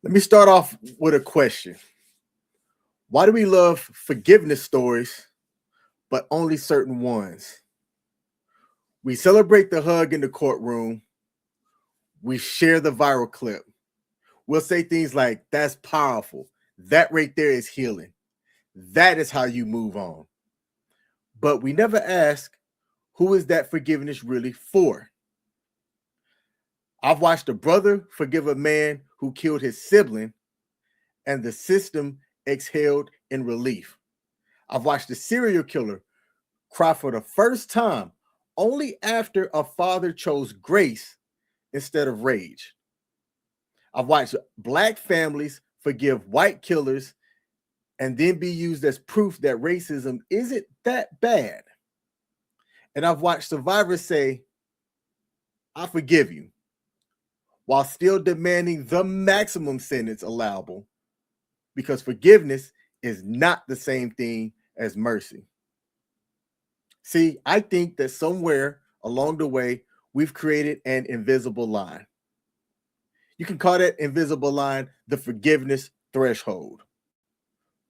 Let me start off with a question. Why do we love forgiveness stories, but only certain ones? We celebrate the hug in the courtroom. We share the viral clip. We'll say things like, that's powerful. That right there is healing. That is how you move on. But we never ask, who is that forgiveness really for? I've watched a brother forgive a man who killed his sibling, and the system exhaled in relief. I've watched a serial killer cry for the first time only after a father chose grace instead of rage. I've watched Black families forgive white killers and then be used as proof that racism isn't that bad. And I've watched survivors say, I forgive you, while still demanding the maximum sentence allowable, because forgiveness is not the same thing as mercy. See, I think that somewhere along the way, we've created an invisible line. You can call that invisible line the forgiveness threshold.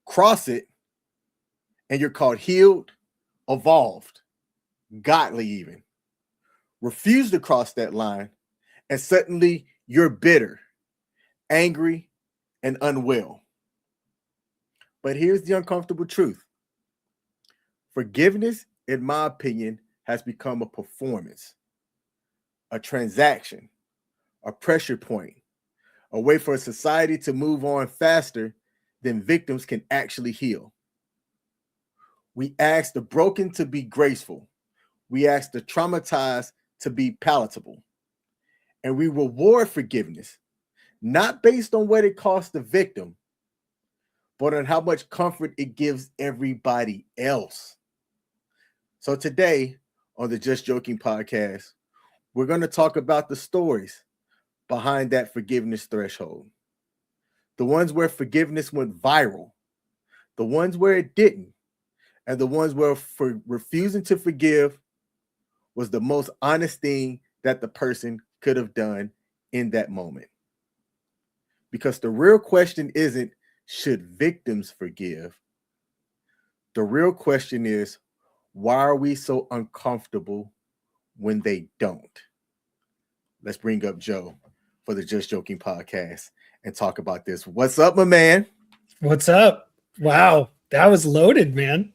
Cross it, and you're called healed, evolved, godly even. Refuse to cross that line, and suddenly you're bitter, angry, and unwell. But here's the uncomfortable truth. Forgiveness, in my opinion, has become a performance, a transaction, a pressure point, a way for society to move on faster than victims can actually heal. We ask the broken to be graceful. We ask the traumatized to be palatable. And we reward forgiveness, not based on what it costs the victim, but on how much comfort it gives everybody else. So today on the Just Joking podcast, we're going to talk about the stories behind that forgiveness threshold. The ones where forgiveness went viral, the ones where it didn't, and the ones where refusing to forgive was the most honest thing that the person could have done in that moment. Because the real question isn't, should victims forgive? The real question is, why are we so uncomfortable when they don't? Let's bring up Joe for the Just Joking podcast and talk about this. What's up, my man? What's up? Wow, that was loaded, man.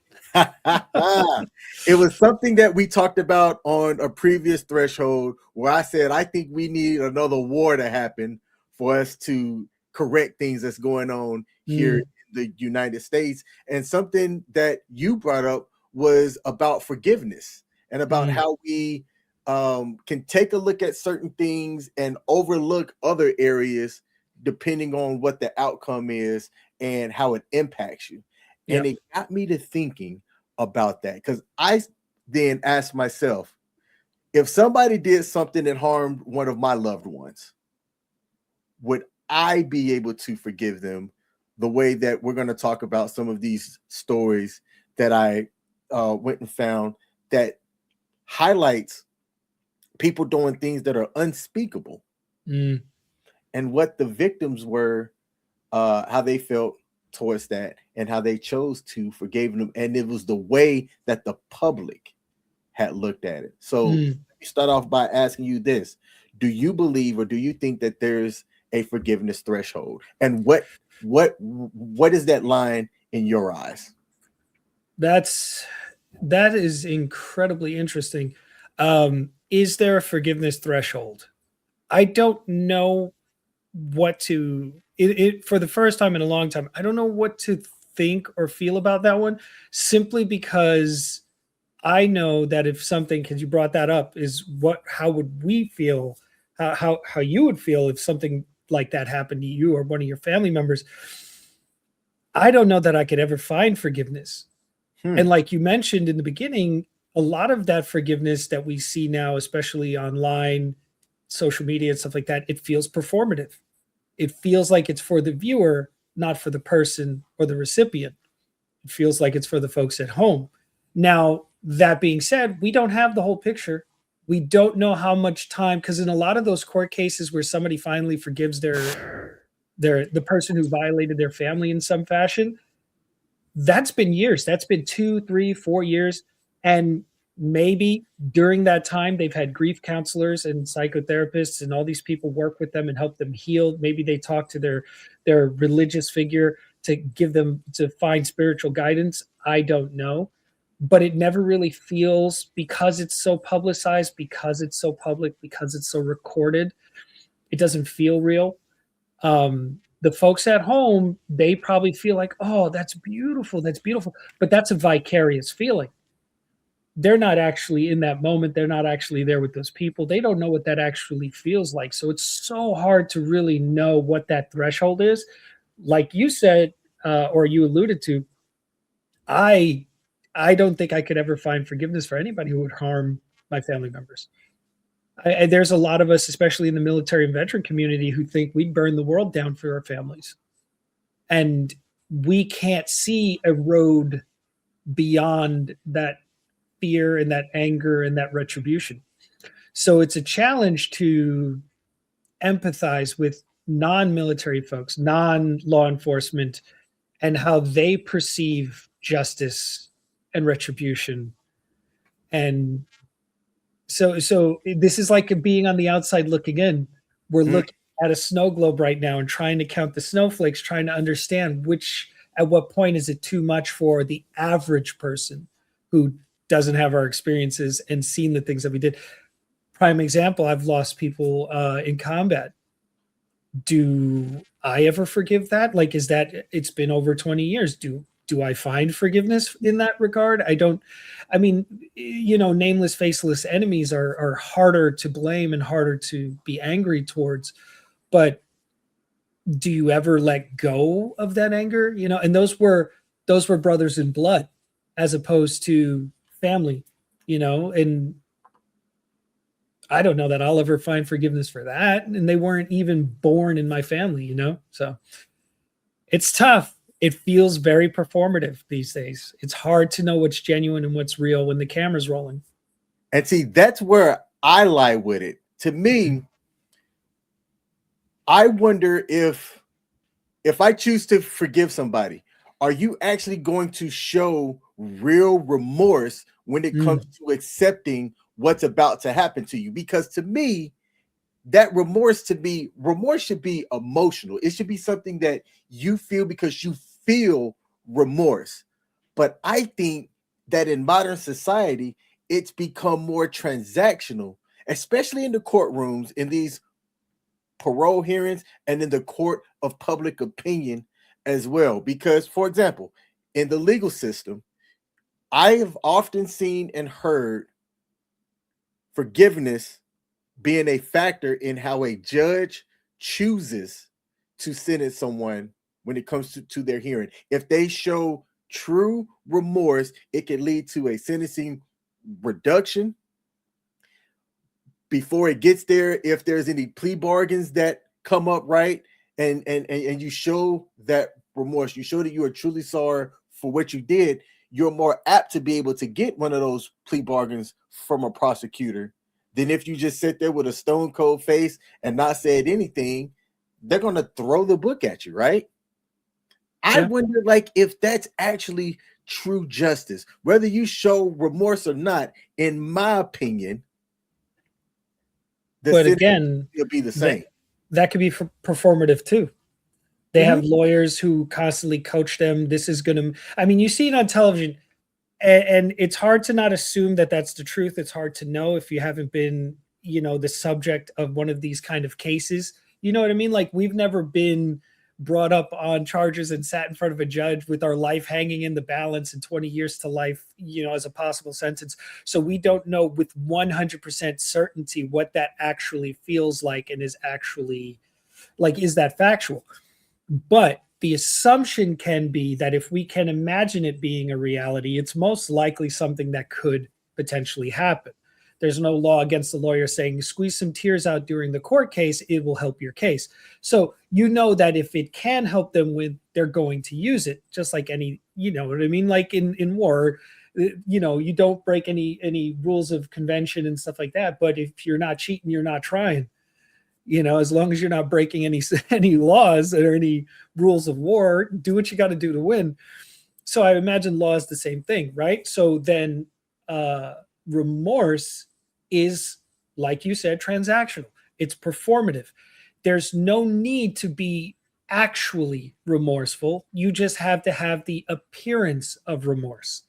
It was something that we talked about on a previous threshold where I said, I think we need another war to happen for us to correct things that's going on here in the United States. And something that you brought up was about forgiveness and about how we can take a look at certain things and overlook other areas depending on what the outcome is and how it impacts you. And it got me to thinking about that, because I then asked myself, if somebody did something that harmed one of my loved ones, would I be able to forgive them the way that we're going to talk about some of these stories that I went and found that highlights people doing things that are unspeakable and what the victims were, how they felt towards that and how they chose to forgive them. And it was the way that the public had looked at it. So let me start off by asking you this. Do you believe, or do you think that there's a forgiveness threshold? And what is that line in your eyes? That is incredibly interesting. Is there a forgiveness threshold? I don't know what to for the first time in a long time. I don't know what to think or feel about that one, simply because I know that if something, because you brought that up, is how would we feel, how you would feel if something like that happened to you or one of your family members. I don't know that I could ever find forgiveness. And like you mentioned in the beginning, a lot of that forgiveness that we see now, especially online, social media and stuff like that, it feels performative. It feels like it's for the viewer, not for the person or the recipient. It feels like it's for the folks at home. Now, that being said, we don't have the whole picture. We don't know how much time, because in a lot of those court cases where somebody finally forgives the person who violated their family in some fashion. That's been years. That's been 2, 3, 4 years. And maybe during that time, they've had grief counselors and psychotherapists and all these people work with them and help them heal. Maybe they talk to their religious figure to give them to find spiritual guidance. I don't know. But it never really feels, because it's so publicized, because it's so public, because it's so recorded, it doesn't feel real. The folks at home, they probably feel like, oh, that's beautiful, but that's a vicarious feeling. They're not actually in that moment. They're not actually there with those people. They don't know what that actually feels like. So it's so hard to really know what that threshold is. Like you said, or you alluded to, I I don't think I could ever find forgiveness for anybody who would harm my family members. There's a lot of us, especially in the military and veteran community, who think we'd burn the world down for our families. And we can't see a road beyond that fear and that anger and that retribution. So it's a challenge to empathize with non-military folks, non-law enforcement, and how they perceive justice and retribution. And so this is like being on the outside looking in. We're looking at a snow globe right now and trying to count the snowflakes, trying to understand at what point is it too much for the average person who doesn't have our experiences and seen the things that we did. Prime example, I've lost people in combat. Do I ever forgive that? Like, is that, it's been over 20 years. Do I find forgiveness in that regard? I don't. I mean, nameless, faceless enemies are harder to blame and harder to be angry towards. But do you ever let go of that anger? And those were brothers in blood, as opposed to family. And I don't know that I'll ever find forgiveness for that. And they weren't even born in my family. So it's tough. It feels very performative these days. It's hard to know what's genuine and what's real when the camera's rolling. And see, that's where I lie with it. To me, I wonder if I choose to forgive somebody, are you actually going to show real remorse when it comes to accepting what's about to happen to you? Because to me, that remorse should be emotional. It should be something that you feel because you feel remorse. But I think that in modern society, it's become more transactional, especially in the courtrooms, in these parole hearings, and in the court of public opinion as well. Because, for example, in the legal system, I have often seen and heard forgiveness being a factor in how a judge chooses to sentence someone when it comes to their hearing. If they show true remorse, it can lead to a sentencing reduction. Before it gets there, if there's any plea bargains that come up, right, and you show that remorse, you show that you are truly sorry for what you did, you're more apt to be able to get one of those plea bargains from a prosecutor than if you just sit there with a stone cold face and not said anything. They're going to throw the book at you, right? I wonder, like, if that's actually true justice, whether you remorse or not. In my opinion, but again, it'll be the same. That could be performative too. They have lawyers who constantly coach them. This is going to, I mean, you see it on television, and it's hard to not assume that that's the truth. It's hard to know if you haven't been, the subject of one of these kind of cases. You know what I mean? Like, we've never been brought up on charges and sat in front of a judge with our life hanging in the balance and 20 years to life, as a possible sentence. So we don't know with 100% certainty what that actually feels like and is actually like, is that factual? But the assumption can be that if we can imagine it being a reality, it's most likely something that could potentially happen. There's no law against the lawyer saying squeeze some tears out during the court case, it will help your case. So that if it can help them they're going to use it, just like any, what I mean? Like in war, you don't break any rules of convention and stuff like that. But if you're not cheating, you're not trying. as long as you're not breaking any laws or any rules of war, do what you got to do to win. So I imagine law is the same thing, right? So then remorse is, like you said, transactional. It's performative. There's no need to be actually remorseful. You just have to have the appearance of remorse.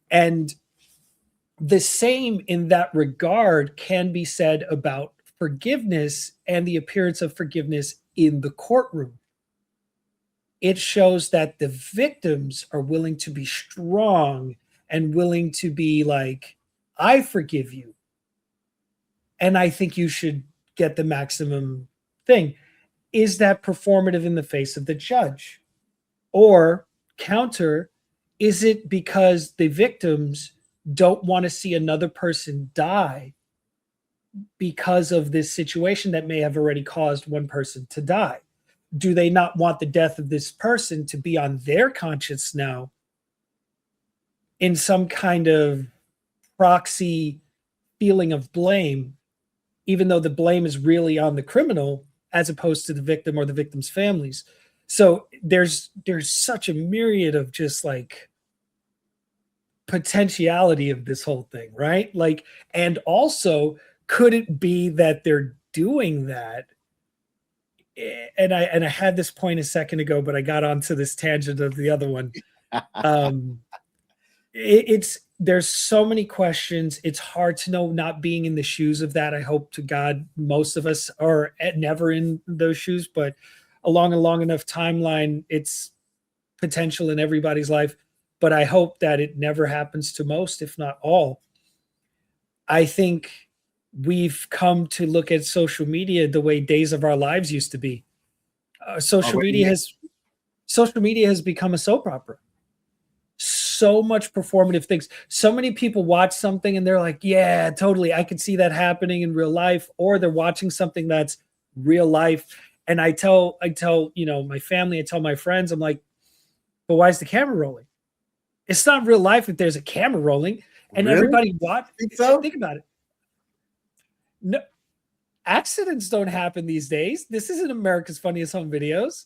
And the same in that regard can be said about forgiveness and the appearance of forgiveness in the courtroom. It shows that the victims are willing to be strong and willing to be like, I forgive you. And I think you should get the maximum thing. Is that performative in the face of the judge? Or counter, is it because the victims don't want to see another person die because of this situation that may have already caused one person to die? Do they not want the death of this person to be on their conscience now in some kind of proxy feeling of blame, even though the blame is really on the criminal as opposed to the victim or the victim's families? So there's such a myriad of just like potentiality of this whole thing, right? Like, and also, could it be that they're doing that? And I had this point a second ago, but I got onto this tangent of the other one. There's so many questions. It's hard to know, not being in the shoes of that. I hope to God most of us are never in those shoes, but along a long enough timeline, it's potential in everybody's life. But I hope that it never happens to most, if not all. I think we've come to look at social media the way Days of Our Lives used to be. Social media has become a soap opera. So much performative things. So many people watch something and they're like, yeah, totally, I could see that happening in real life. Or they're watching something that's real life. And I tell my family, I tell my friends, I'm like, but why is the camera rolling? It's not real life if there's a camera rolling. And Really? everybody watch. So? Think about it. No, accidents don't happen these days. This isn't America's Funniest Home Videos.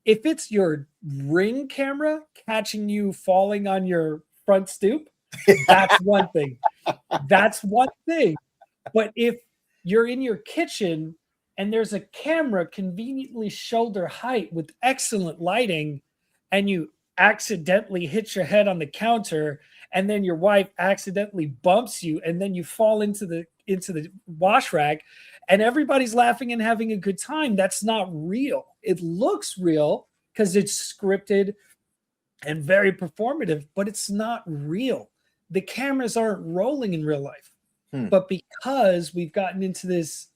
If it's your Ring camera catching you falling on your front stoop, that's one thing. That's one thing. But if you're in your kitchen and there's a camera conveniently shoulder height with excellent lighting, and you accidentally hit your head on the counter, and then your wife accidentally bumps you, and then you fall into the wash rack, and everybody's laughing and having a good time, that's not real. It looks real because it's scripted and very performative, but it's not real. The cameras aren't rolling in real life. But because we've gotten into this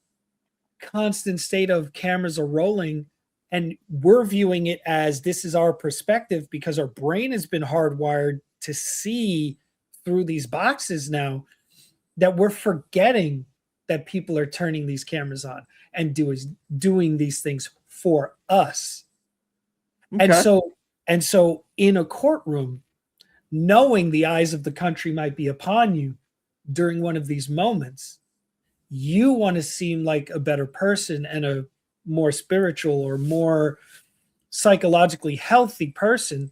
constant state of cameras are rolling, and we're viewing it as this is our perspective because our brain has been hardwired to see through these boxes now, that we're forgetting that people are turning these cameras on and doing these things for us. Okay. And so in a courtroom, knowing the eyes of the country might be upon you during one of these moments, you want to seem like a better person and a more spiritual or more psychologically healthy person.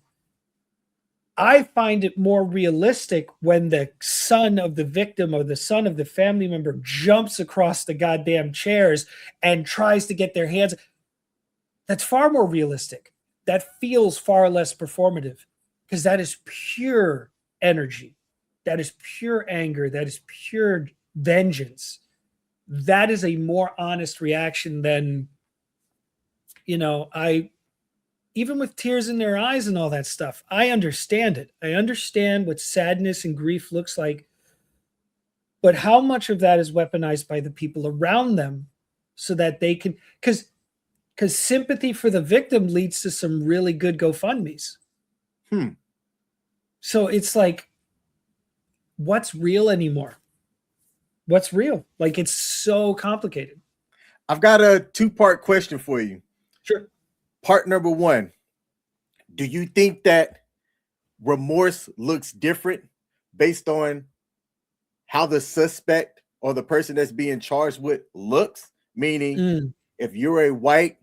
I find it more realistic when the son of the victim or the son of the family member jumps across the goddamn chairs and tries to get their hands. That's far more realistic. That feels far less performative because that is pure energy. That is pure anger. That is pure vengeance. That is a more honest reaction than, even with tears in their eyes and all that stuff. I understand it. I understand what sadness and grief looks like. But how much of that is weaponized by the people around them so that they can, because sympathy for the victim leads to some really good GoFundMes. So it's like, what's real anymore? What's real? Like, it's so complicated. I've got a two-part question for you. Sure. Part number one, do you think that remorse looks different based on how the suspect or the person that's being charged with looks? Meaning, If you're a white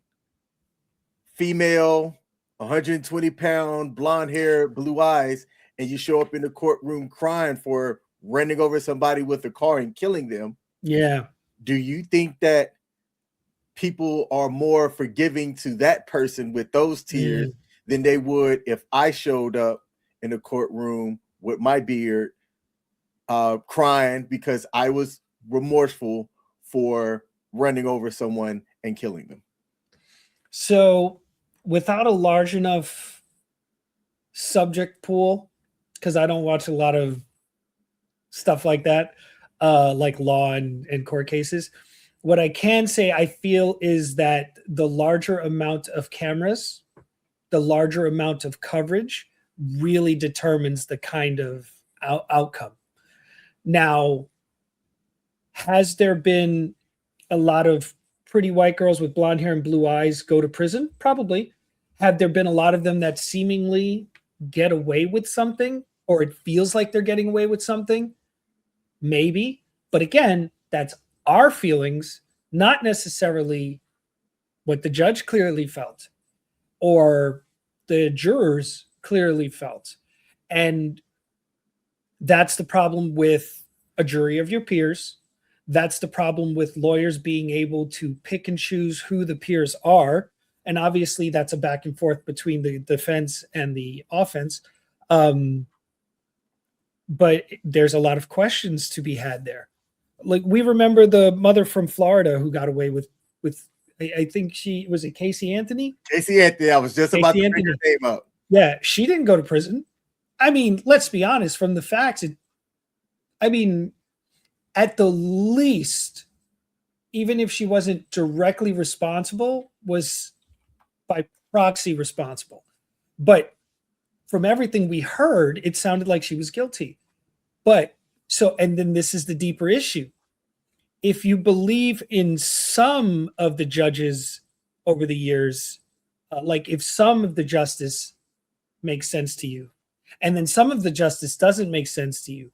female, 120-pound, blonde hair, blue eyes, and you show up in the courtroom crying for running over somebody with a car and killing them, Yeah. do you think that people are more forgiving to that person with those tears than they would if I showed up in the courtroom with my beard, crying because I was remorseful for running over someone and killing them? So, without a large enough subject pool, because I don't watch a lot of stuff like that, like law and court cases, what I can say I feel is that the larger amount of cameras, the larger amount of coverage really determines the kind of outcome. Now, has there been a lot of pretty white girls with blonde hair and blue eyes go to prison? Probably. Have there been a lot of them that seemingly get away with something, or it feels like they're getting away with something? Maybe. But again, that's our feelings, not necessarily what the judge clearly felt or the jurors clearly felt. And that's the problem with a jury of your peers. That's the problem with lawyers being able to pick and choose who the peers are. And obviously, that's a back and forth between the defense and the offense. But there's a lot of questions to be had there. Like, we remember the mother from Florida who got away with I think she was it Casey Anthony. Casey Anthony. I was just about to bring her name up. Yeah, she didn't go to prison. I mean, let's be honest. From the facts, at the least, even if she wasn't directly responsible, was by proxy responsible. But from everything we heard, it sounded like she was guilty. But so, and then this is the deeper issue. If you believe in some of the judges over the years, like if some of the justice makes sense to you, and then some of the justice doesn't make sense to you,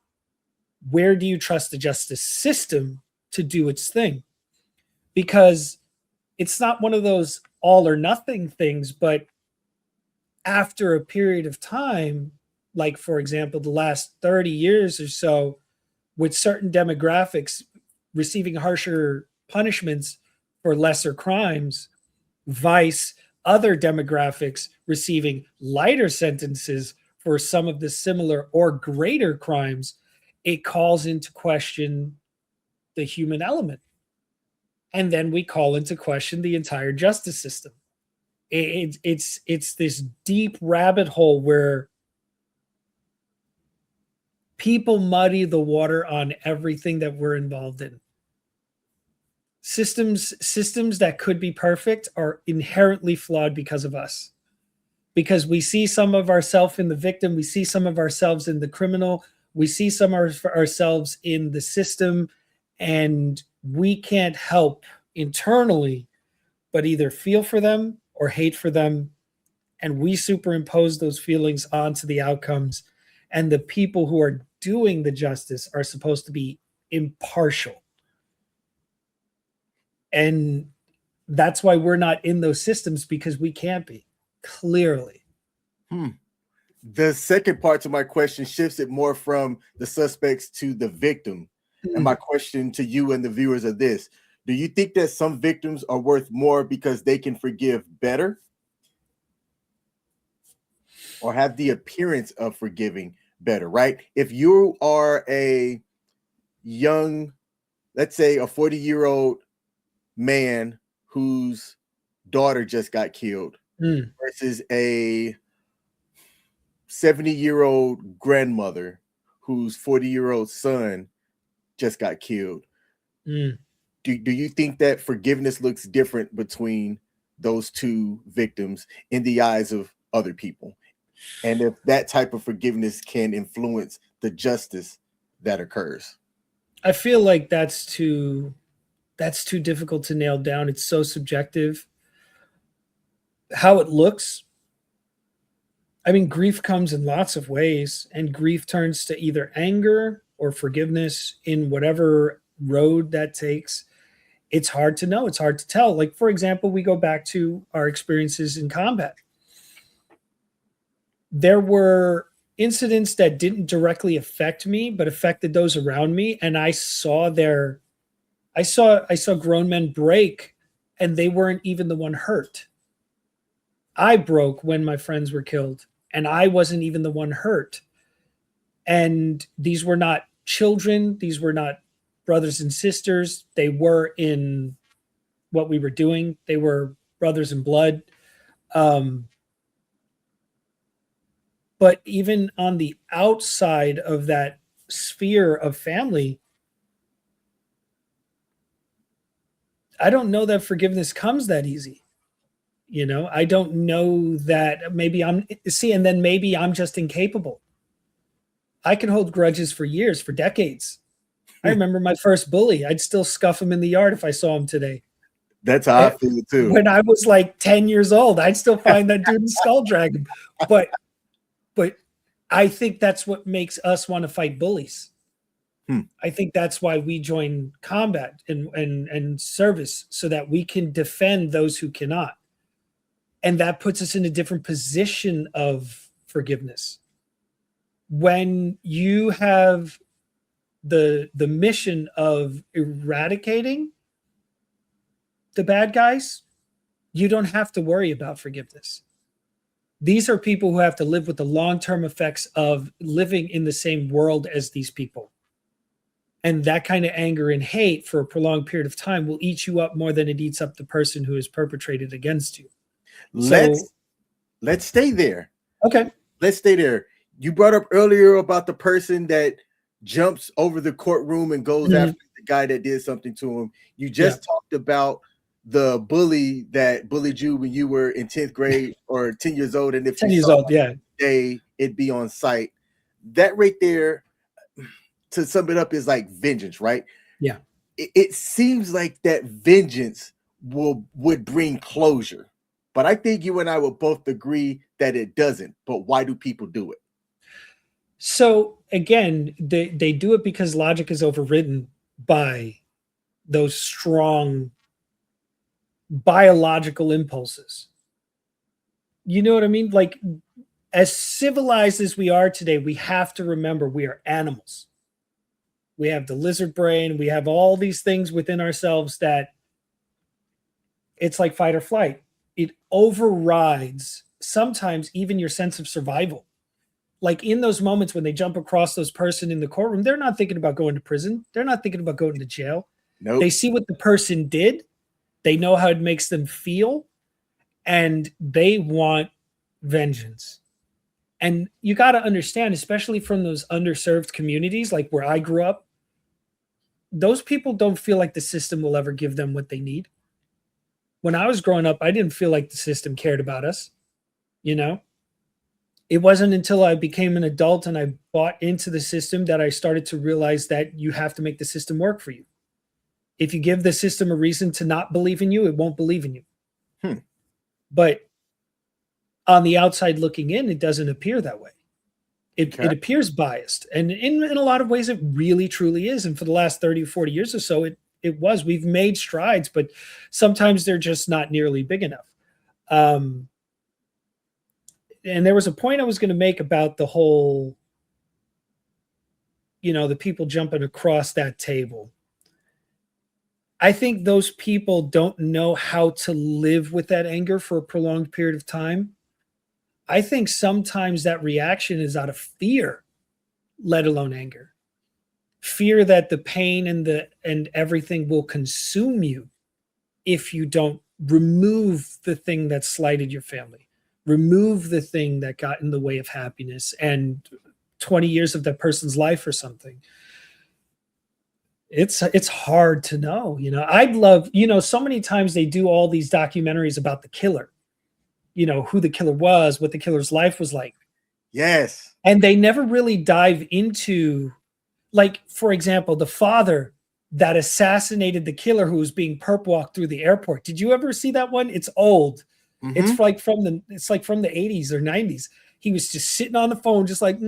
where do you trust the justice system to do its thing? Because it's not one of those all or nothing things, but after a period of time, like for example, the last 30 years or so, with certain demographics receiving harsher punishments for lesser crimes, vice other demographics receiving lighter sentences for some of the similar or greater crimes, it calls into question the human element. And then we call into question the entire justice system. It's this deep rabbit hole where people muddy the water on everything that we're involved in. Systems that could be perfect are inherently flawed because of us. Because we see some of ourselves in the victim, we see some of ourselves in the criminal, we see some of ourselves in the system, and we can't help internally but either feel for them or hate for them. And we superimpose those feelings onto the outcomes. And the people who are doing the justice are supposed to be impartial. And that's why we're not in those systems, because we can't be, clearly. The second part to my question shifts it more from the suspects to the victim. And my question to you and the viewers are this: do you think that some victims are worth more because they can forgive better, or have the appearance of forgiving better, right? If you are a young, let's say a 40-year-old man whose daughter just got killed versus a 70-year-old grandmother whose 40-year-old son just got killed, do you think that forgiveness looks different between those two victims in the eyes of other people? And if that type of forgiveness can influence the justice that occurs? I feel like that's too difficult to nail down. It's so subjective. How it looks, I mean, grief comes in lots of ways, and grief turns to either anger or forgiveness in whatever road that takes. It's hard to know. It's hard to tell. Like, for example, we go back to our experiences in combat. There were incidents that didn't directly affect me, but affected those around me. And I saw grown men break, and they weren't even the one hurt. I broke when my friends were killed, and I wasn't even the one hurt. And these were not children. These were not brothers and sisters. They were in what we were doing. They were brothers in blood. But even on the outside of that sphere of family, I don't know that forgiveness comes that easy. I don't know that maybe and then maybe I'm just incapable. I can hold grudges for years, for decades. I remember my first bully. I'd still scuff him in the yard if I saw him today. That's how I feel too. When I was like 10 years old, I'd still find that dude and skull drag him. But I think that's what makes us want to fight bullies. I think that's why we join combat and service, so that we can defend those who cannot. And that puts us in a different position of forgiveness. When you have the mission of eradicating the bad guys, you don't have to worry about forgiveness. These are people who have to live with the long-term effects of living in the same world as these people. And that kind of anger and hate for a prolonged period of time will eat you up more than it eats up the person who is perpetrated against you. Let's stay there. Okay. Let's stay there. You brought up earlier about the person that jumps over the courtroom and goes after the guy that did something to him. You just talked about the bully that bullied you when you were in 10th grade or 10 years old. And if 10 years old, it'd be on site. That right there, to sum it up, is like vengeance, right? Yeah. It seems like that vengeance would bring closure. But I think you and I will both agree that it doesn't. But why do people do it? So again, they do it because logic is overridden by those strong biological impulses. You know what I mean? Like, as civilized as we are today, we have to remember we are animals. We have the lizard brain. We have all these things within ourselves that it's like fight or flight. It overrides sometimes even your sense of survival. Like in those moments when they jump across those person in the courtroom, they're not thinking about going to prison. They're not thinking about going to jail. Nope. They see what the person did. They know how it makes them feel, and they want vengeance. And you got to understand, especially from those underserved communities, like where I grew up, those people don't feel like the system will ever give them what they need. When I was growing up, I didn't feel like the system cared about us. It wasn't until I became an adult and I bought into the system that I started to realize that you have to make the system work for you. If you give the system a reason to not believe in you, it won't believe in you. But on the outside looking in, it doesn't appear that way. It appears biased. And in a lot of ways, it really, truly is. And for the last 30 or 40 years or so, it was. We've made strides, but sometimes they're just not nearly big enough. And there was a point I was going to make about the whole, the people jumping across that table. I think those people don't know how to live with that anger for a prolonged period of time. I think sometimes that reaction is out of fear, let alone anger. Fear that the pain and everything will consume you if you don't remove the thing that slighted your family, remove the thing that got in the way of happiness and 20 years of that person's life or something. It's hard to know. I'd love, so many times they do all these documentaries about the killer, who the killer was, what the killer's life was like. Yes. And they never really dive into, like, for example, the father that assassinated the killer who was being perp walked through the airport. Did you ever see that one? It's old. It's like from the 80s or 90s. He was just sitting on the phone, just like,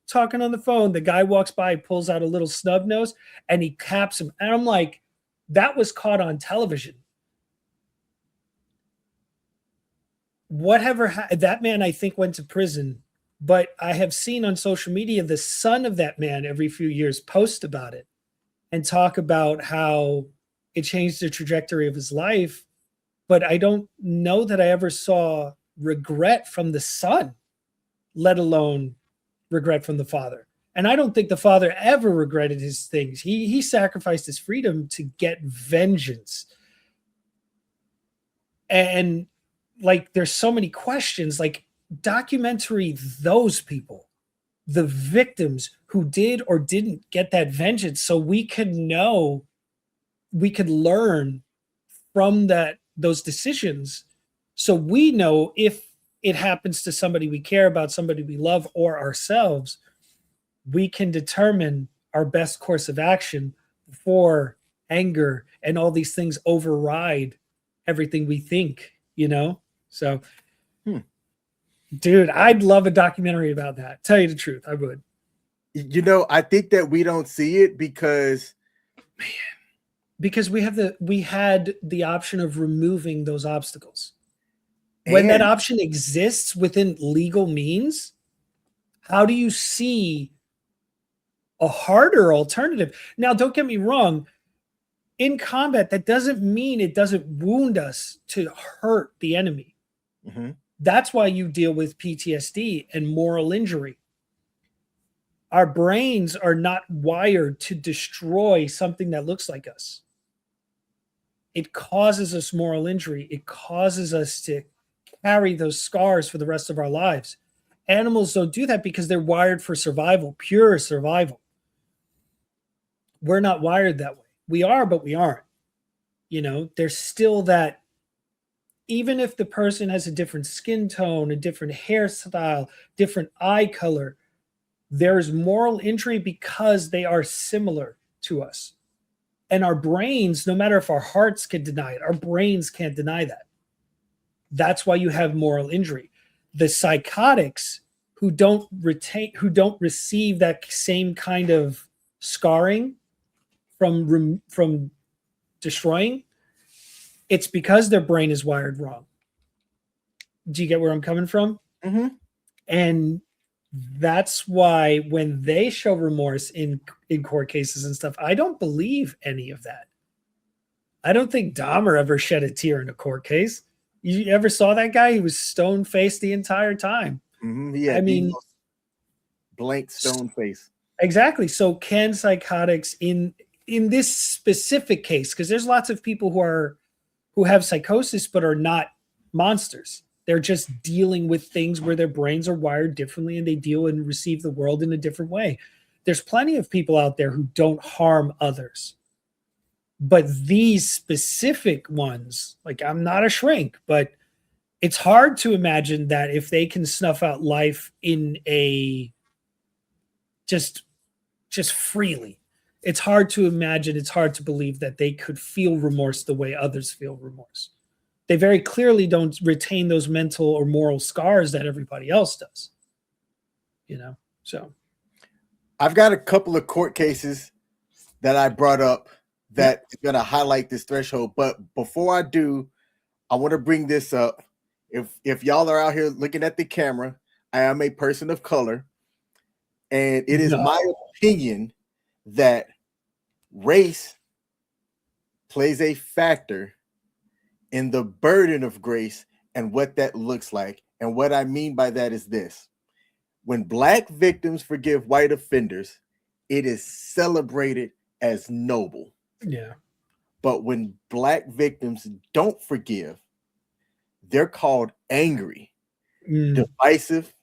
talking on the phone. The guy walks by, pulls out a little snub nose, and he caps him. And I'm like, that was caught on television. Whatever, that man, I think, went to prison. But I have seen on social media the son of that man every few years post about it and talk about how it changed the trajectory of his life. But I don't know that I ever saw regret from the son, let alone regret from the father. And I don't think the father ever regretted his things. He sacrificed his freedom to get vengeance. And like, there's so many questions, like, documentary those people, the victims who did or didn't get that vengeance, so we could know, we could learn from those decisions, so we know if it happens to somebody we care about, somebody we love, or ourselves, we can determine our best course of action before anger and all these things override everything we think, so dude, I'd love a documentary about that. Tell you the truth, I would. I think that we don't see it because we had the option of removing those obstacles. When that option exists within legal means, how do you see a harder alternative? Now, don't get me wrong. In combat, that doesn't mean it doesn't wound us to hurt the enemy. Mm-hmm. That's why you deal with PTSD and moral injury. Our brains are not wired to destroy something that looks like us. It causes us moral injury. It causes us to carry those scars for the rest of our lives. Animals don't do that because they're wired for survival, pure survival. We're not wired that way. We are, but we aren't. There's still that, even if the person has a different skin tone, a different hairstyle, different eye color, there's moral injury because they are similar to us. And our brains, no matter if our hearts can deny it, our brains can't deny that. That's why you have moral injury. The psychotics who don't receive that same kind of scarring from destroying, it's because their brain is wired wrong. Do you get where I'm coming from? Mm-hmm. And that's why when they show remorse in court cases and stuff, I don't believe any of that. I don't think Dahmer ever shed a tear in a court case. You ever saw that guy? He was stone-faced the entire time. Mm-hmm. Yeah, blank stone face. Exactly. So can psychotics in this specific case, because there's lots of people who have psychosis but are not monsters. They're just dealing with things where their brains are wired differently and they deal and receive the world in a different way. There's plenty of people out there who don't harm others. But these specific ones, like, I'm not a shrink, but it's hard to imagine that if they can snuff out life in a just freely, it's hard to imagine, it's hard to believe that they could feel remorse the way others feel remorse. They very clearly don't retain those mental or moral scars that everybody else does. So I've got a couple of court cases that I brought up that is going to highlight this threshold. But before I do, I want to bring this up. If y'all are out here looking at the camera, I am a person of color. And it is my opinion that race plays a factor in the burden of grace and what that looks like. And what I mean by that is this. When Black victims forgive white offenders, it is celebrated as noble. Yeah. But when Black victims don't forgive, they're called angry, divisive,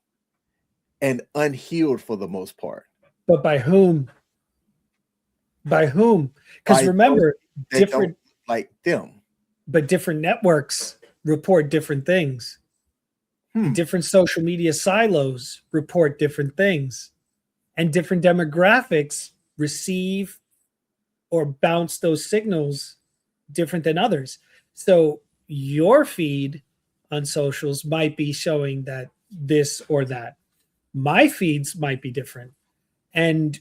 and unhealed for the most part. But by whom? By whom? Because remember, different like them. But different networks report different things. Different social media silos report different things. And different demographics receive or bounce those signals different than others. So your feed on socials might be showing that this or that. My feeds might be different. And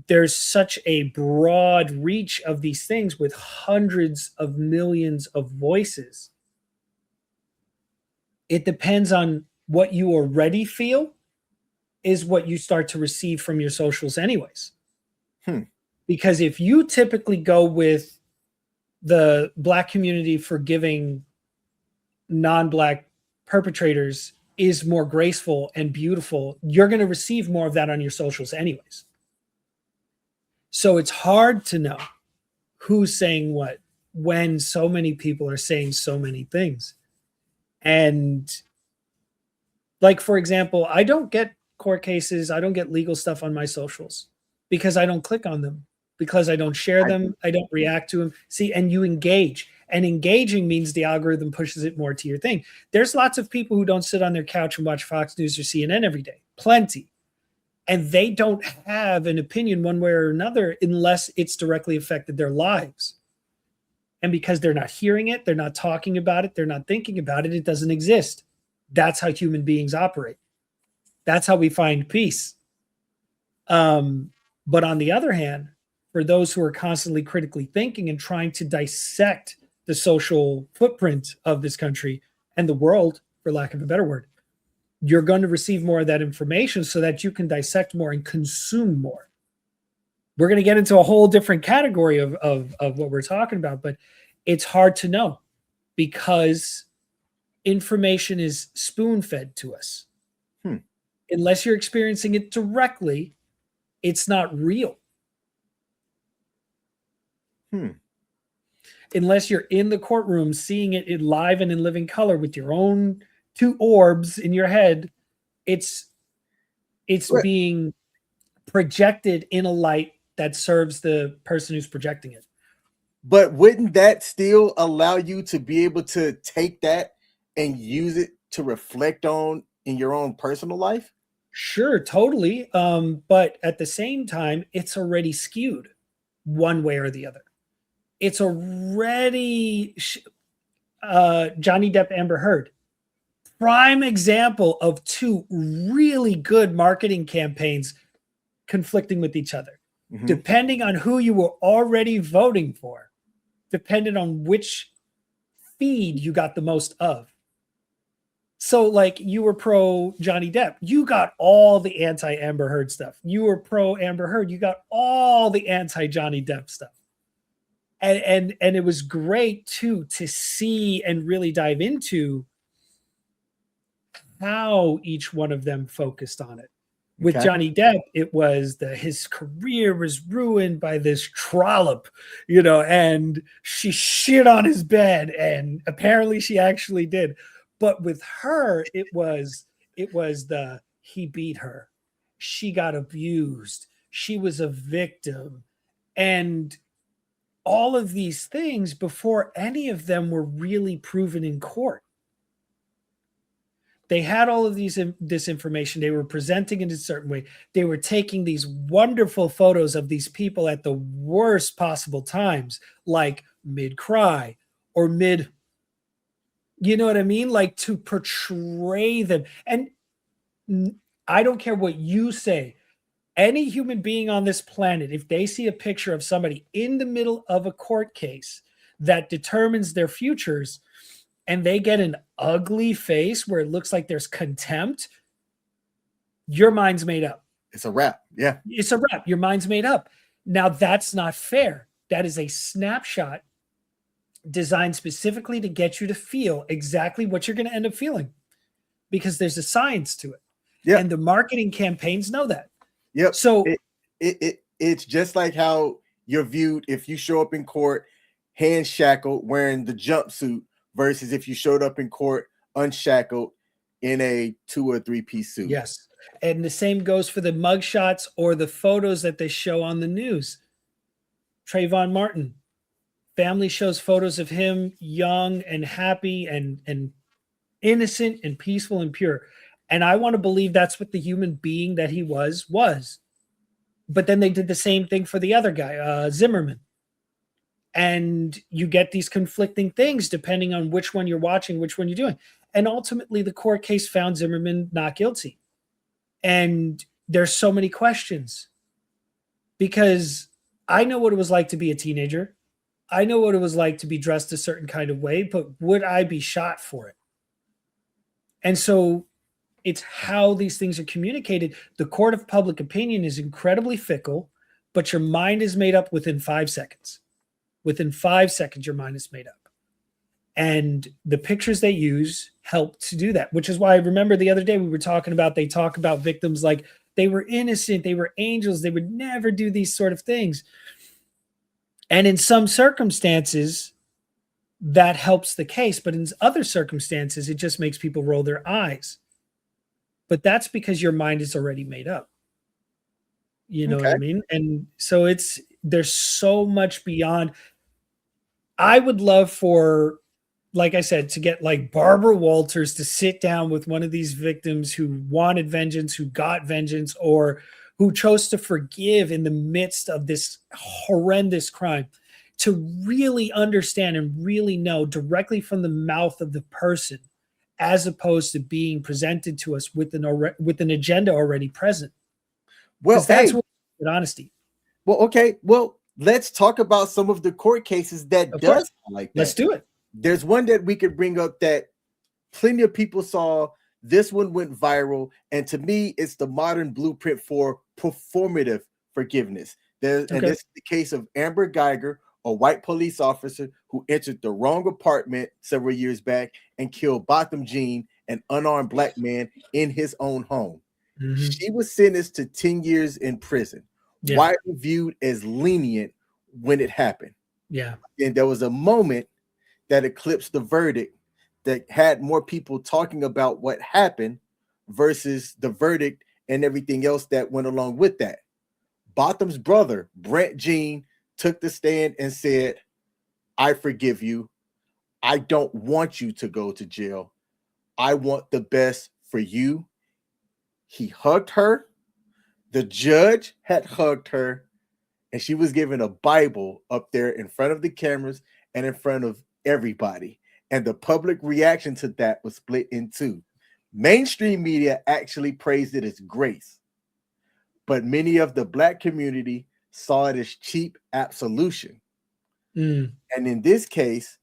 there's such a broad reach of these things with hundreds of millions of voices. It depends on what you already feel is what you start to receive from your socials anyways. Because if you typically go with the Black community forgiving non-Black perpetrators is more graceful and beautiful, you're going to receive more of that on your socials anyways. So it's hard to know who's saying what when so many people are saying so many things. And like, for example, I don't get court cases, I don't get legal stuff on my socials because I don't click on them, because I don't share them, I don't react to them. See, and you engage. And engaging means the algorithm pushes it more to your thing. There's lots of people who don't sit on their couch and watch Fox News or CNN every day. Plenty. And they don't have an opinion one way or another unless it's directly affected their lives. And because they're not hearing it, they're not talking about it, they're not thinking about it, it doesn't exist. That's how human beings operate. That's how we find peace. But on the other hand, for those who are constantly critically thinking and trying to dissect the social footprint of this country and the world, for lack of a better word, you're going to receive more of that information so that you can dissect more and consume more. We're going to get into a whole different category of what we're talking about, but it's hard to know because information is spoon-fed to us. Unless you're experiencing it directly, it's not real. Unless you're in the courtroom seeing it live and in living color with your own two orbs in your head, it's being projected in a light that serves the person who's projecting it. But wouldn't that still allow you to be able to take that and use it to reflect on in your own personal life? Sure, totally. But at the same time, it's already skewed one way or the other. It's already Johnny Depp, Amber Heard. Prime example of two really good marketing campaigns conflicting with each other. Depending on who you were already voting for, depended on which feed you got the most of. So, like, you were pro Johnny Depp, you got all the anti Amber Heard stuff. You were pro Amber Heard, you got all the anti Johnny Depp stuff. And it was great too to see and really dive into how each one of them focused on it. With Johnny Depp, it was his career was ruined by this trollop, and she shit on his bed, and apparently she actually did. But with her, it was he beat her, she got abused, she was a victim, and all of these things before any of them were really proven in court. They had all of this information. They were presenting it in a certain way. They were taking these wonderful photos of these people at the worst possible times, like mid-cry or mid, you know what I mean? Like to portray them. And I don't care what you say. Any human being on this planet, if they see a picture of somebody in the middle of a court case that determines their futures, and they get an ugly face where it looks like there's contempt, your mind's made up. It's a wrap. Yeah. It's a wrap. Your mind's made up. Now, that's not fair. That is a snapshot designed specifically to get you to feel exactly what you're going to end up feeling because there's a science to it. Yeah. And the marketing campaigns know that. Yep. So it's just like how you're viewed if you show up in court, hands shackled, wearing the jumpsuit, versus if you showed up in court unshackled in a 2 or 3 piece suit. Yes. And the same goes for the mugshots or the photos that they show on the news. Trayvon Martin, family shows photos of him young and happy and innocent and peaceful and pure. And I want to believe that's what the human being that he was. But then they did the same thing for the other guy, Zimmerman. And you get these conflicting things depending on which one you're watching, which one you're doing. And ultimately, the court case found Zimmerman not guilty. And there's so many questions because I know what it was like to be a teenager. I know what it was like to be dressed a certain kind of way, but would I be shot for it? And so it's how these things are communicated. The court of public opinion is incredibly fickle, but your mind is made up within 5 seconds. Within 5 seconds, your mind is made up. And the pictures they use help to do that, which is why I remember the other day we were talking about, they talk about victims like they were innocent, they were angels, they would never do these sort of things. And in some circumstances, that helps the case. But in other circumstances, it just makes people roll their eyes. But that's because your mind is already made up. You know what I mean? And so there's so much beyond. I would love for, like I said, to get like Barbara Walters to sit down with one of these victims who wanted vengeance, who got vengeance, or who chose to forgive in the midst of this horrendous crime, to really understand and really know directly from the mouth of the person, as opposed to being presented to us with an agenda already present. Well, that's what honesty. Well, okay. Well, let's talk about some of the court cases that does like that. Let's do it. There's one that we could bring up that plenty of people saw. This one went viral, and to me, it's the modern blueprint for performative forgiveness. And this is the case of Amber Guyger, a white police officer who entered the wrong apartment several years back and killed Botham Jean, an unarmed black man, in his own home. Mm-hmm. She was sentenced to 10 years in prison, widely viewed as lenient when it happened. Yeah. And there was a moment that eclipsed the verdict that had more people talking about what happened versus the verdict and everything else that went along with that. Botham's brother, Brent Jean, took the stand and said, "I forgive you. I don't want you to go to jail. I want the best for you." He hugged her. The judge had hugged her, and she was given a Bible up there in front of the cameras and in front of everybody. And the public reaction to that was split in two. Mainstream media actually praised it as grace, but many of the black community saw it as cheap absolution. And in this case,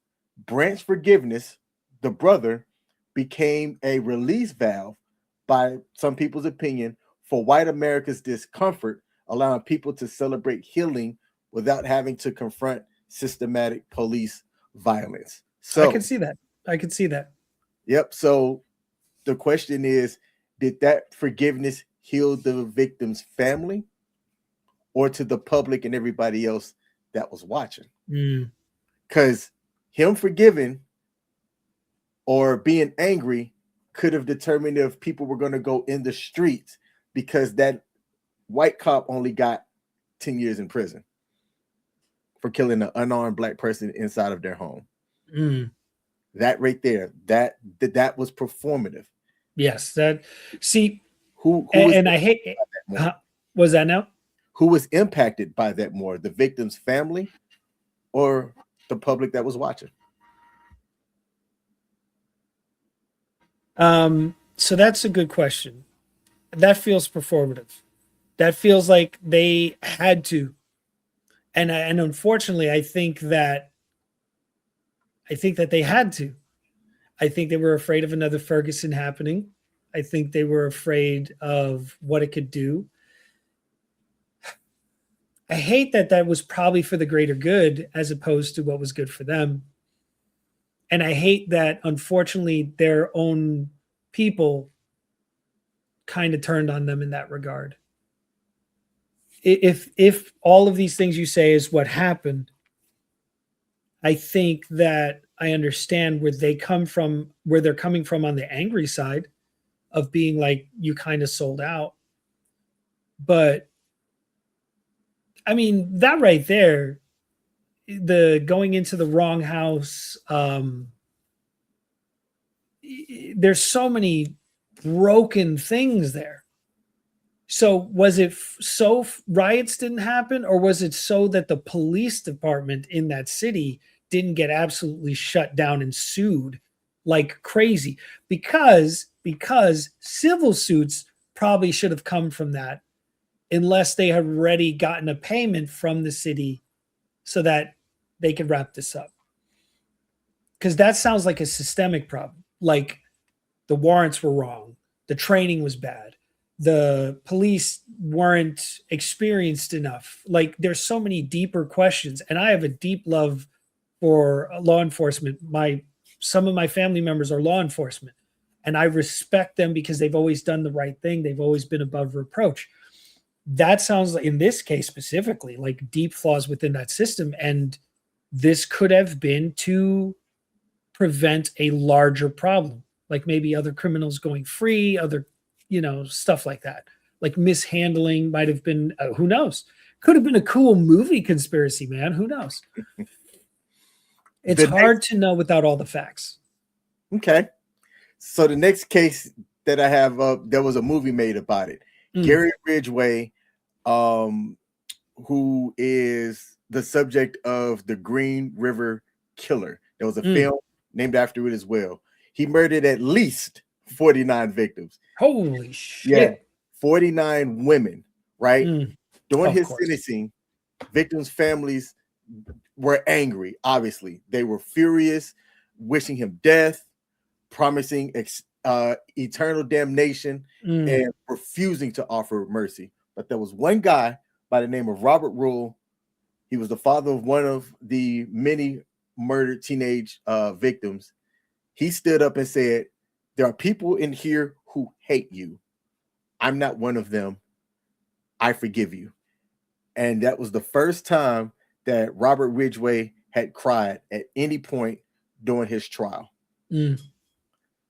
Brent's forgiveness, the brother, became a release valve, by some people's opinion, for white America's discomfort, allowing people to celebrate healing without having to confront systematic police violence. So I can see that. Yep. So the question is, did that forgiveness heal the victim's family, or to the public and everybody else that was watching? Because him forgiving or being angry could have determined if people were going to go in the streets, because that white cop only got 10 years in prison for killing an unarmed black person inside of their home. That right there, that was performative. Yes, that. See, who and I hate. Was that now? Who was impacted by that more, the victim's family or the public that was watching? So that's a good question. That feels performative. That feels like they had to. And unfortunately, I think that they had to. I think they were afraid of another Ferguson happening. I think they were afraid of what it could do. I hate that was probably for the greater good as opposed to what was good for them. And I hate that, unfortunately, their own people kind of turned on them in that regard. If all of these things you say is what happened, I think that I understand where they're coming from on the angry side of being like, you kind of sold out. But I mean, that right there, the going into the wrong house, there's so many broken things there. So was it so riots didn't happen, or was it so that the police department in that city didn't get absolutely shut down and sued like crazy? Because civil suits probably should have come from that, unless they had already gotten a payment from the city so that they could wrap this up. Because that sounds like a systemic problem. Like the warrants were wrong, the training was bad, the police weren't experienced enough. Like there's so many deeper questions, and I have a deep love for law enforcement. Some of my family members are law enforcement, and I respect them because they've always done the right thing. They've always been above reproach. That sounds like, in this case specifically, like deep flaws within that system, and this could have been to prevent a larger problem, like maybe other criminals going free, other, stuff like that. Like mishandling might have been, who knows? Could have been a cool movie conspiracy, man. Who knows? It's hard to know without all the facts. Okay. So the next case that I have up, there was a movie made about it. Gary Ridgway, who is the subject of the Green River Killer. There was a film named after it as well. He murdered at least 49 victims. Holy shit. Yeah, 49 women, right? During his sentencing, victims' families were angry, obviously. They were furious, wishing him death, promising eternal damnation, and refusing to offer mercy. But there was one guy by the name of Robert Rule. He was the father of one of the many murdered teenage victims. He stood up and said, "There are people in here who hate you. I'm not one of them. I forgive you." And that was the first time that Robert Ridgway had cried at any point during his trial.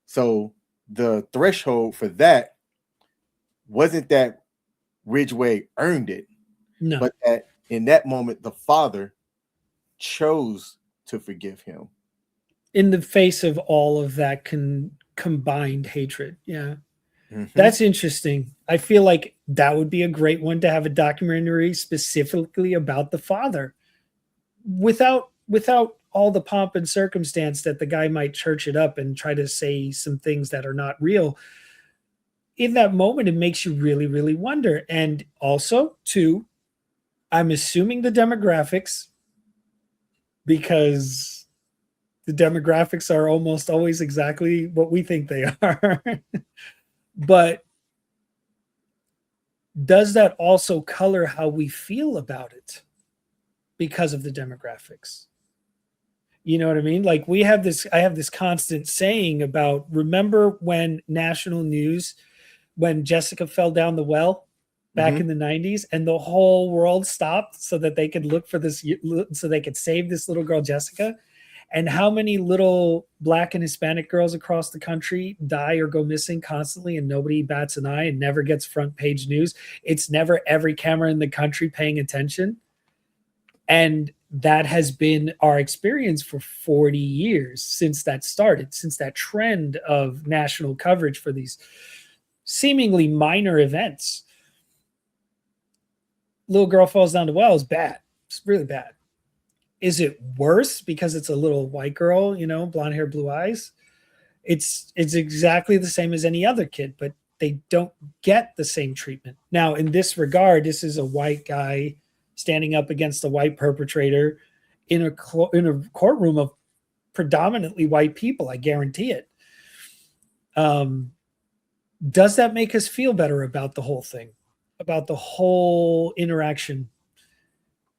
So the threshold for that wasn't that Ridgway earned it, but that in that moment, the father chose to forgive him. In the face of all of that combined hatred. Yeah. That's interesting. I feel like that would be a great one to have a documentary specifically about the father, without all the pomp and circumstance that the guy might church it up and try to say some things that are not real. In that moment, it makes you really, really wonder. And also, too, I'm assuming the demographics, because the demographics are almost always exactly what we think they are. But does that also color how we feel about it because of the demographics? You know what I mean? Like I have this constant saying about, remember when national news, when Jessica fell down the well back in the 90s, and the whole world stopped so that they could look for this, so they could save this little girl, Jessica? And how many little Black and Hispanic girls across the country die or go missing constantly, and nobody bats an eye and never gets front page news? It's never every camera in the country paying attention. And that has been our experience for 40 years since that started, since that trend of national coverage for these seemingly minor events. Little girl falls down the well is bad. It's really bad. Is it worse because it's a little white girl, blonde hair, blue eyes? It's exactly the same as any other kid, but they don't get the same treatment. Now, in this regard, this is a white guy standing up against a white perpetrator in a courtroom of predominantly white people. I guarantee it. Does that make us feel better about the whole thing, about the whole interaction?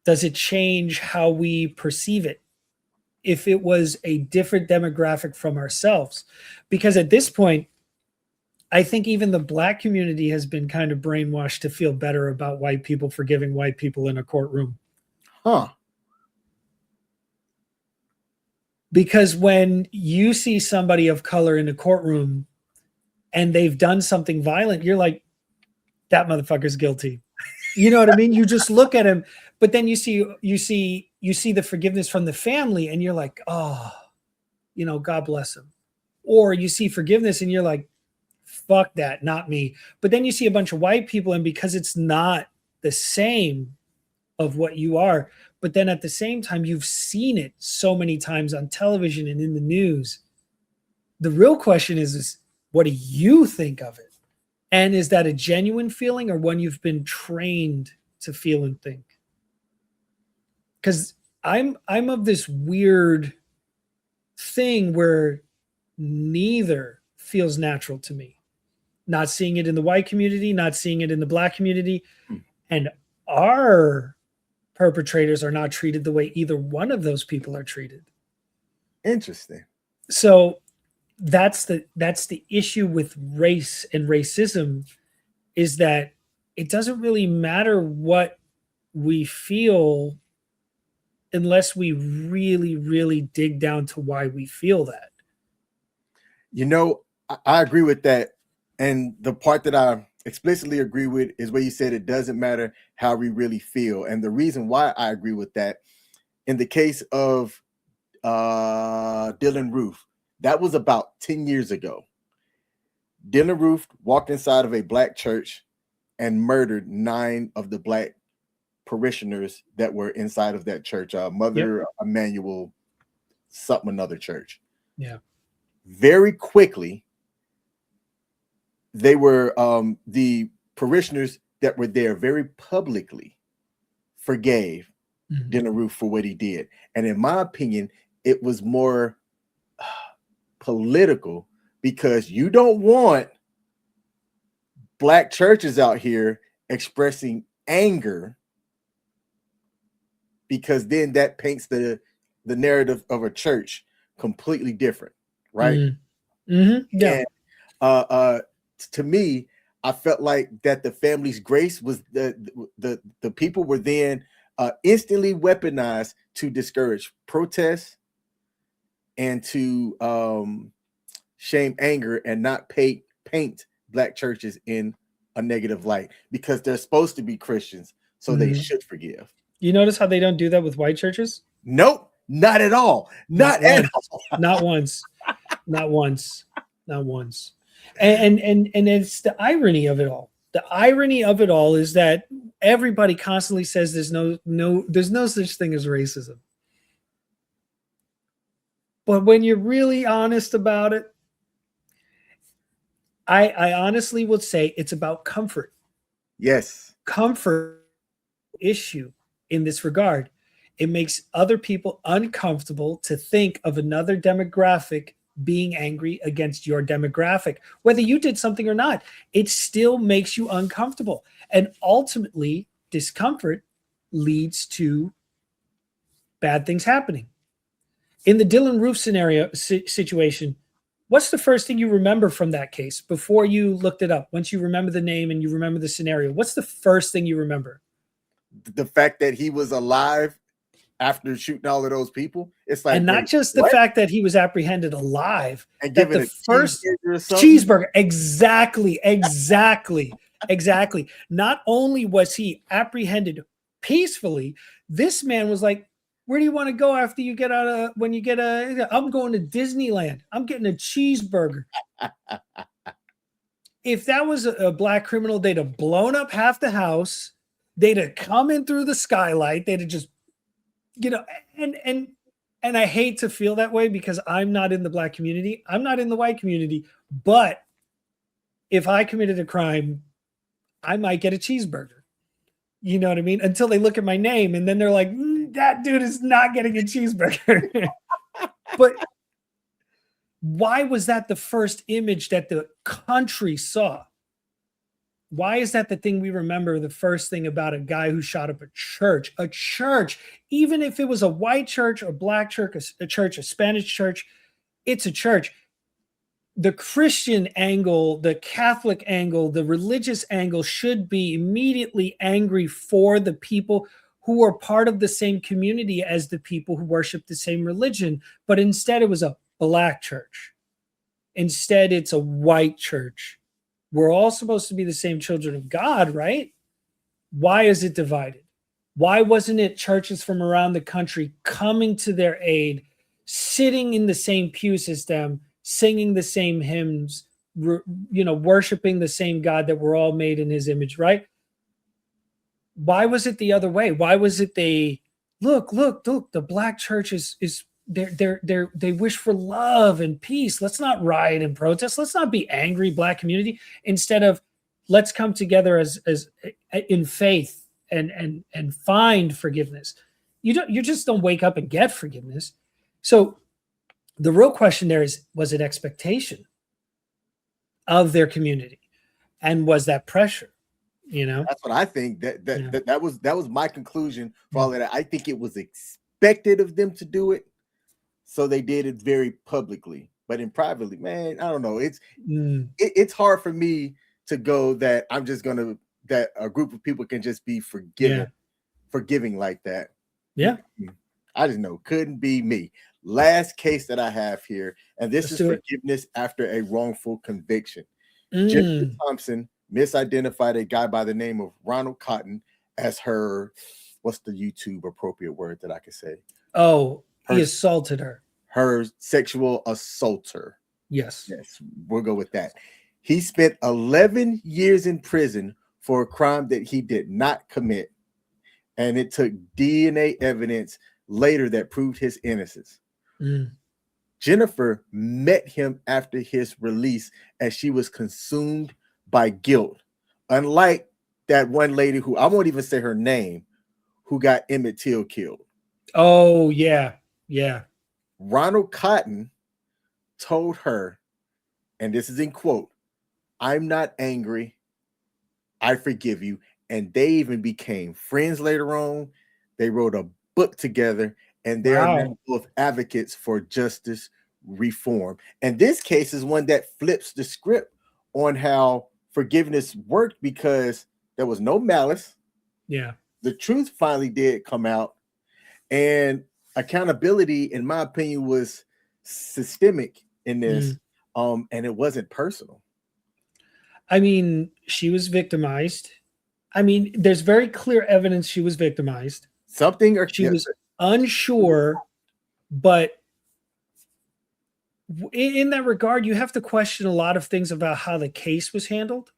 Does it change how we perceive it if it was a different demographic from ourselves? Because at this point, I think even the Black community has been kind of brainwashed to feel better about white people forgiving white people in a courtroom. Because when you see somebody of color in a courtroom and they've done something violent, you're like, that motherfucker's guilty. You know what I mean? You just look at him, but then you see the forgiveness from the family, and you're like, oh, God bless him. Or you see forgiveness and you're like, fuck that, not me. But then you see a bunch of white people, and because it's not the same of what you are, but then at the same time, you've seen it so many times on television and in the news. The real question is what do you think of it? And is that a genuine feeling or one you've been trained to feel and think? Because I'm of this weird thing where neither feels natural to me. Not seeing it in the white community, not seeing it in the black community. And our perpetrators are not treated the way either one of those people are treated. Interesting. So that's the issue with race and racism, is that it doesn't really matter what we feel unless we really, really dig down to why we feel that. You know, I agree with that. And the part that I explicitly agree with is where you said it doesn't matter how we really feel. And the reason why I agree with that, in the case of Dylan Roof, that was about 10 years ago. Dylan Roof walked inside of a black church and murdered 9 of the black parishioners that were inside of that church. Mother Emmanuel, something another church. Yeah. Very quickly, they were the parishioners that were there very publicly forgave Dylan Roof for what he did. And in my opinion, it was more political, because you don't want black churches out here expressing anger, because then that paints the narrative of a church completely different, right? Yeah. And, to me, I felt like that the family's grace was the people were then instantly weaponized to discourage protests and to shame anger and not paint black churches in a negative light, because they're supposed to be Christians, so they should forgive. You notice how they don't do that with white churches? Nope, not at all. Not at all. Not once. Not once. Not once. And it's the irony of it all. The irony of it all is that everybody constantly says there's no such thing as racism. But when you're really honest about it, I honestly would say it's about comfort. Yes. Comfort issue in this regard. It makes other people uncomfortable to think of another demographic being angry against your demographic. Whether you did something or not, it still makes you uncomfortable. And ultimately, discomfort leads to bad things happening. In the Dylan Roof scenario situation, what's the first thing you remember from that case before you looked it up? Once you remember the name and you remember the scenario, what's the first thing you remember? The fact that he was alive after shooting all of those people. It's like, and not just the fact that he was apprehended alive, and given the first cheeseburger. Exactly. Not only was he apprehended peacefully, this man was like, where do you want to go after you get out of, when you get I'm going to Disneyland. I'm getting a cheeseburger. If that was a black criminal, they'd have blown up half the house. They'd have come in through the skylight. They'd have just, and I hate to feel that way because I'm not in the black community. I'm not in the white community. But if I committed a crime, I might get a cheeseburger. You know what I mean? Until they look at my name and then they're like, that dude is not getting a cheeseburger. But why was that the first image that the country saw? Why is that the thing we remember, the first thing about a guy who shot up a church? A church, even if it was a white church, a black church, a Spanish church, it's a church. The Christian angle, the Catholic angle, the religious angle should be immediately angry for the people who are part of the same community as the people who worship the same religion. But instead, it was a black church. Instead, it's a white church. We're all supposed to be the same children of God, right? Why is it divided? Why wasn't it churches from around the country coming to their aid, sitting in the same pews as them, singing the same hymns, worshiping the same God that we're all made in his image, right? Why was it the other way? Why was it look, the black church is they wish for love and peace. Let's not riot and protest. Let's not be angry, black community. Instead of, let's come together as in faith and find forgiveness. You just don't wake up and get forgiveness. So the real question there is, was it expectation of their community? And was that pressure? That's what I think. That was my conclusion for all of that. I think it was expected of them to do it, so they did it very publicly. But in privately, man, I don't know. It's hard for me to go that I'm just gonna that a group of people can just be forgiving like that. Yeah, I just know couldn't be me. Last case that I have here, and this is forgiveness after a wrongful conviction. Jennifer Thompson misidentified a guy by the name of Ronald Cotton as her, what's the YouTube appropriate word that I could say? Oh, he assaulted her. Her sexual assaulter. Yes, we'll go with that. He spent 11 years in prison for a crime that he did not commit. And it took DNA evidence later that proved his innocence. Jennifer met him after his release as she was consumed by guilt. Unlike that one lady who, I won't even say her name, who got Emmett Till killed. Oh, yeah. Yeah. Ronald Cotton told her, and this is in quote, "I'm not angry. I forgive you." And they even became friends later on. They wrote a book together, and they are now both advocates for justice reform. And this case is one that flips the script on how forgiveness worked, because there was no malice. Yeah. The truth finally did come out, and accountability, in my opinion, was systemic in this. And it wasn't personal. I mean, she was victimized. I mean, there's very clear evidence she was victimized. She was unsure, but in that regard, you have to question a lot of things about how the case was handled.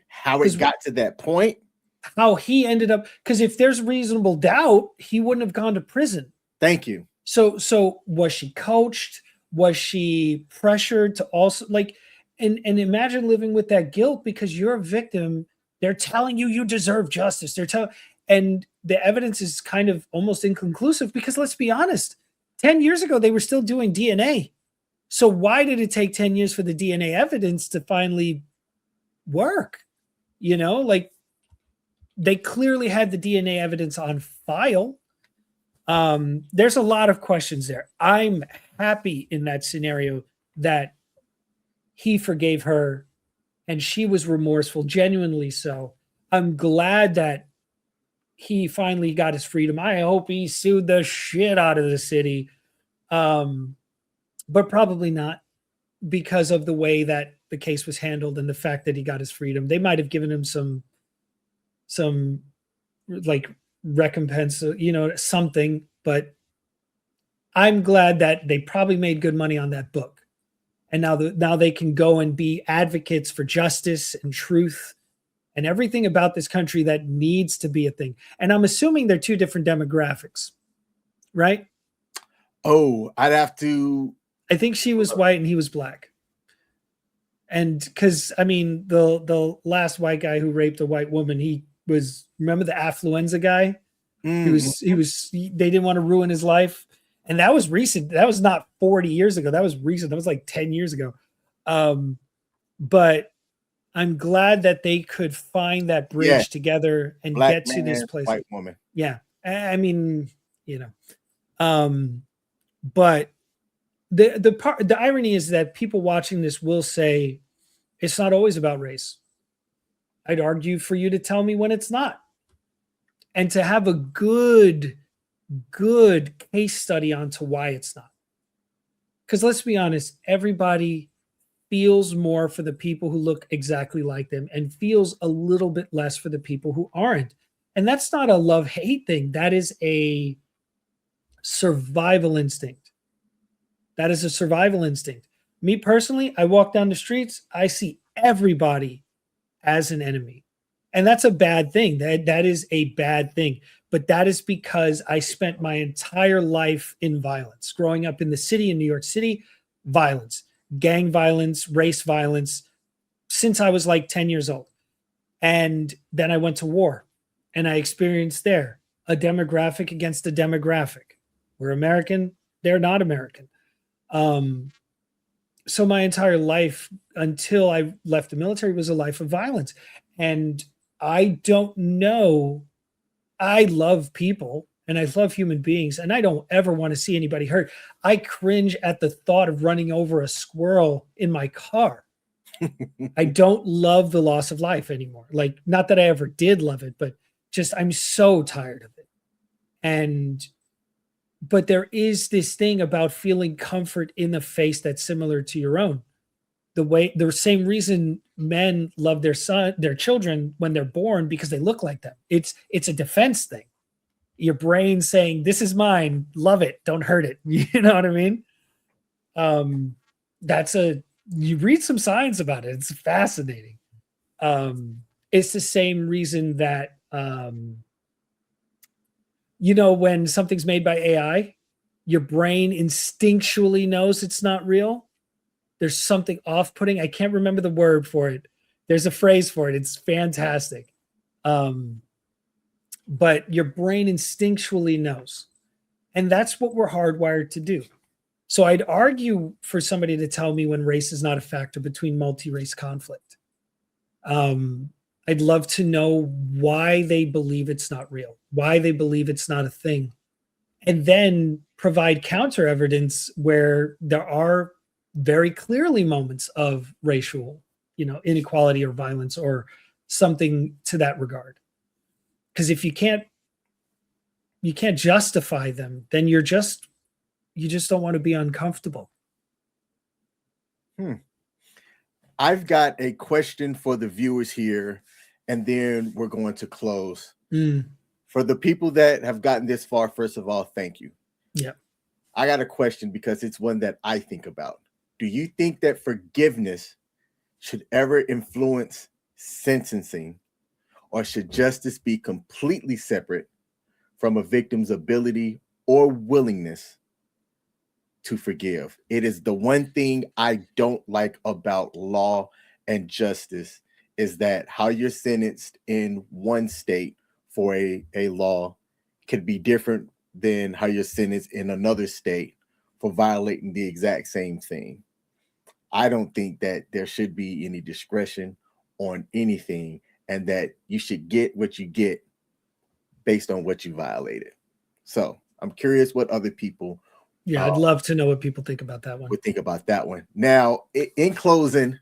How it got to that point. How he ended up, because if there's reasonable doubt, he wouldn't have gone to prison. Thank you. So was she coached? Was she pressured to also and imagine living with that guilt because you're a victim. They're telling you deserve justice. And the evidence is kind of almost inconclusive because let's be honest, 10 years ago, they were still doing DNA. So why did it take 10 years for the DNA evidence to finally work? They clearly had the DNA evidence on file. There's a lot of questions there. I'm happy in that scenario that he forgave her and she was remorseful, genuinely so. I'm glad that he finally got his freedom. I hope he sued the shit out of the city. But probably not, because of the way that the case was handled and the fact that he got his freedom. They might have given him some recompense, something, but I'm glad that they probably made good money on that book. And now they can go and be advocates for justice and truth and everything about this country that needs to be a thing. And I'm assuming they're two different demographics, right? Oh, I'd have to. I think she was white and he was black. And because, I mean, the last white guy who raped a white woman, he was, remember the affluenza guy? They didn't want to ruin his life. And that was recent. That was not 40 years ago. That was recent. That was like 10 years ago. But I'm glad that they could find that bridge together and Black get to this place. White woman. Yeah. I mean, but the irony is that people watching this will say it's not always about race. I'd argue for you to tell me when it's not. And to have a good case study onto why it's not. Because let's be honest, everybody feels more for the people who look exactly like them and feels a little bit less for the people who aren't. And that's not a love-hate thing. That is a survival instinct. That is a survival instinct. Me personally, I walk down the streets, I see everybody as an enemy. And that's a bad thing. That is a bad thing. But that is because I spent my entire life in violence. Growing up in the city, in New York City, violence, gang violence, race violence, since I was like 10 years old. And then I went to war and I experienced there a demographic against a demographic. We're American, they're not American. Um, so my entire life until I left the military was a life of violence. And I don't know. I love people and I love human beings, and I don't ever want to see anybody hurt. I cringe at the thought of running over a squirrel in my car. I don't love the loss of life anymore. Like, not that I ever did love it, but just I'm so tired of it. And but there is this thing about feeling comfort in the face that's similar to your own. The same reason men love their children when they're born, because they look like them. It's a defense thing. Your brain saying, this is mine, love it, don't hurt it. You know what I mean? That's you read some science about it. It's fascinating. It's the same reason that when something's made by AI, your brain instinctually knows it's not real. There's something off-putting. I can't remember the word for it. There's a phrase for it. It's fantastic. But your brain instinctually knows. And that's what we're hardwired to do. So I'd argue for somebody to tell me when race is not a factor between multi-race conflict. I'd love to know why they believe it's not real, why they believe it's not a thing, and then provide counter evidence where there are very clearly moments of racial, inequality or violence or something to that regard. Because if you can't justify them, then you just don't want to be uncomfortable. I've got a question for the viewers here, and then we're going to close. For the people that have gotten this far, first of all, thank you. Yeah. I got a question because it's one that I think about. Do you think that forgiveness should ever influence sentencing, or should justice be completely separate from a victim's ability or willingness to forgive? It is the one thing I don't like about law and justice, is that how you're sentenced in one state for a law could be different than how you're sentenced in another state for violating the exact same thing. I don't think that there should be any discretion on anything, and that you should get what you get based on what you violated. So I'm curious what other people I'd love to know what people think about that one. would think about that one. Now, in closing,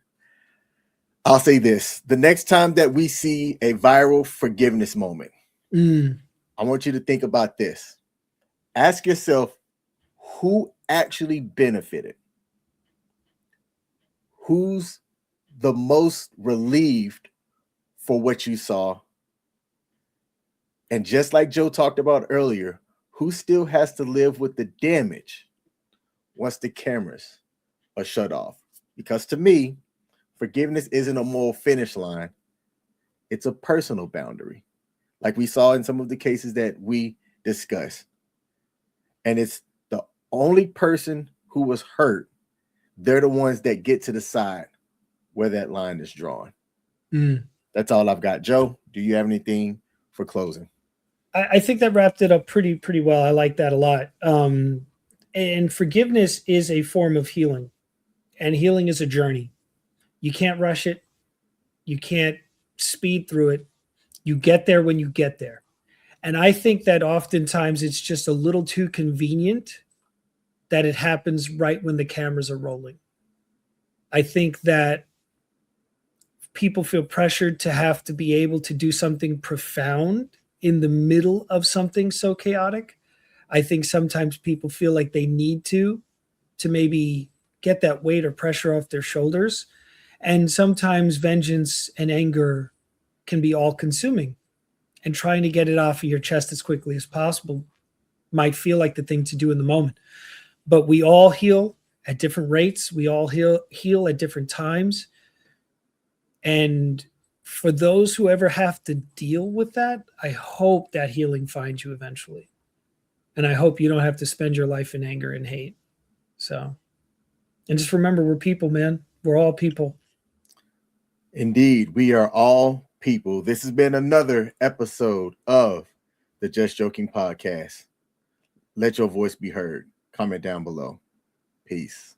I'll say this. The next time that we see a viral forgiveness moment, I want you to think about this. Ask yourself, who actually benefited? Who's the most relieved for what you saw? And just like Joe talked about earlier, who still has to live with the damage once the cameras are shut off? Because to me, forgiveness isn't a moral finish line. It's a personal boundary, like we saw in some of the cases that we discussed. And it's the only person who was hurt. They're the ones that get to decide where that line is drawn. That's all I've got. Joe, do you have anything for closing? I think that wrapped it up pretty well. I like that a lot. And forgiveness is a form of healing, and healing is a journey. You can't rush it. You can't speed through it. You get there when you get there. And I think that oftentimes it's just a little too convenient that it happens right when the cameras are rolling. I think that people feel pressured to have to be able to do something profound in the middle of something so chaotic. I think sometimes people feel like they need to maybe get that weight or pressure off their shoulders. And sometimes vengeance and anger can be all consuming, and trying to get it off of your chest as quickly as possible might feel like the thing to do in the moment. But we all heal at different rates. We all heal at different times. And for those who ever have to deal with that, I hope that healing finds you eventually. And I hope you don't have to spend your life in anger and hate. So, and just remember, we're people, man. We're all people. Indeed, we are all people. This has been another episode of the Just Joking podcast. Let your voice be heard. Comment down below. Peace.